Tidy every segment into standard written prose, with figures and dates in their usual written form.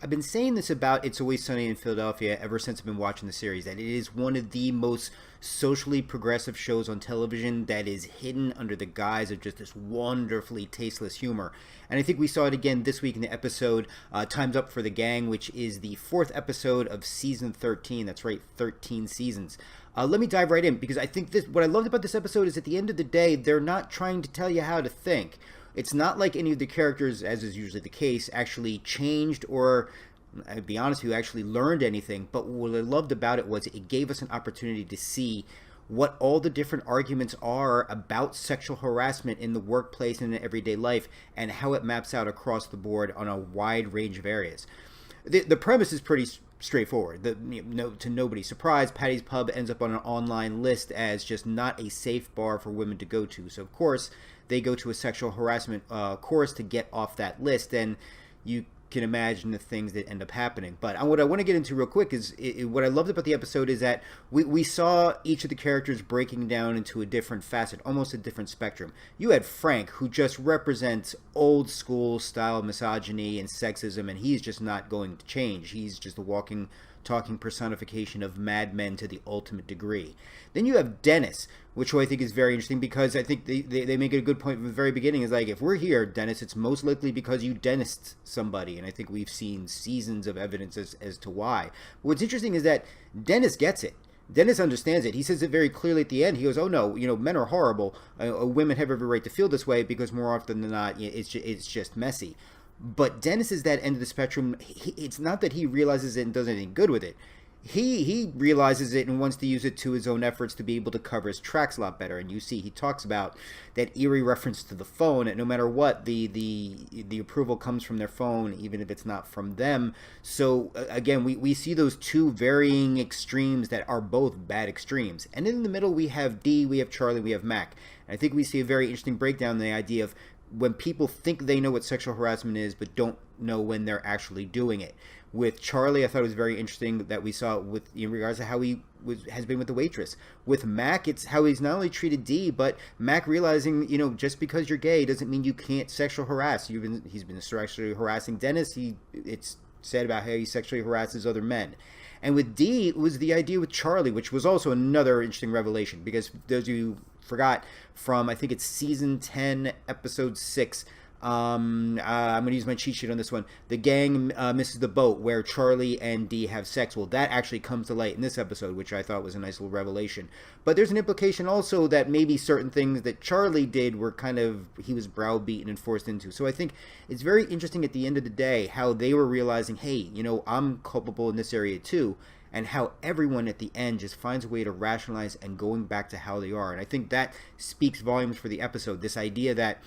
I've been saying this about It's Always Sunny in Philadelphia ever since I've been watching the series, that it is one of the most socially progressive shows on television that is hidden under the guise of just this wonderfully tasteless humor. And I think we saw it again this week in the episode Time's Up for the Gang, which is the fourth episode of season 13. That's right, 13 seasons. Let me dive right in, because I think what I loved about this episode is at the end of the day, they're not trying to tell you how to think. It's not like any of the characters, as is usually the case, actually changed or, I'll be honest with you, actually learned anything. But what I loved about it was it gave us an opportunity to see what all the different arguments are about sexual harassment in the workplace and in everyday life, and how it maps out across the board on a wide range of areas. The premise is pretty straightforward. To nobody's surprise, Paddy's Pub ends up on an online list as just not a safe bar for women to go to. So, of course, they go to a sexual harassment course to get off that list, and you can imagine the things that end up happening. But what I want to get into real quick is what I loved about the episode is that we saw each of the characters breaking down into a different facet, almost a different spectrum. You had Frank, who just represents old school style misogyny and sexism, and he's just not going to change. He's just a walking, talking personification of Mad Men to the ultimate degree. Then you have Dennis, which I think is very interesting, because I think they make it a good point from the very beginning. Is like, if we're here, Dennis, it's most likely because you dentist somebody, and I think we've seen seasons of evidence as to why. But what's interesting is that Dennis gets it. Dennis understands it. He says it very clearly at the end. He goes, "Oh no, men are horrible. Women have every right to feel this way because more often than not, it's just messy." But Dennis is that end of the spectrum. It's not that he realizes it and does anything good with it. He realizes it and wants to use it to his own efforts to be able to cover his tracks a lot better. And you see, he talks about that eerie reference to the phone, and no matter what, the approval comes from their phone, even if it's not from them. So again, we see those two varying extremes that are both bad extremes. And in the middle, we have Dee, we have Charlie, we have Mac. And I think we see a very interesting breakdown in the idea of when people think they know what sexual harassment is, but don't know when they're actually doing it. With Charlie, I thought it was very interesting that we saw it in regards to how he has been with the waitress. With Mac, it's how he's not only treated Dee, but Mac realizing, just because you're gay doesn't mean you can't sexual harass. He's been sexually harassing Dennis. It's said about how he sexually harasses other men. And with Dee, it was the idea with Charlie, which was also another interesting revelation, because those of you forgot from, I think it's season 10, episode 6, I'm going to use my cheat sheet on this one. The gang misses the boat where Charlie and Dee have sex. Well, that actually comes to light in this episode, which I thought was a nice little revelation. But there's an implication also that maybe certain things that Charlie did were he was browbeaten and forced into. So I think it's very interesting at the end of the day how they were realizing, hey, I'm culpable in this area too. And how everyone at the end just finds a way to rationalize and going back to how they are. And I think that speaks volumes for the episode. This idea that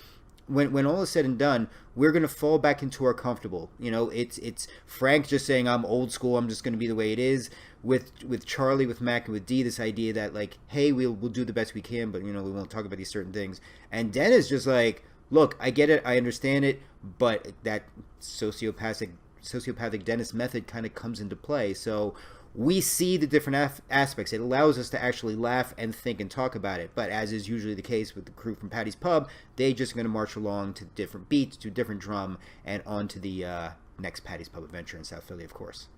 when all is said and done, we're going to fall back into our comfortable. It's Frank just saying, I'm old school, I'm just going to be the way it is. With Charlie, with Mac, and with Dee, this idea that, like, hey, we'll do the best we can, but, we won't talk about these certain things. And Dennis just like, look, I get it, I understand it, but that sociopathic Dennis method kind of comes into play. So we see the different aspects. It allows us to actually laugh and think and talk about it. But as is usually the case with the crew from Paddy's Pub, they just going to march along to different beats, to different drum, and on to the next Paddy's Pub adventure in South Philly, of course.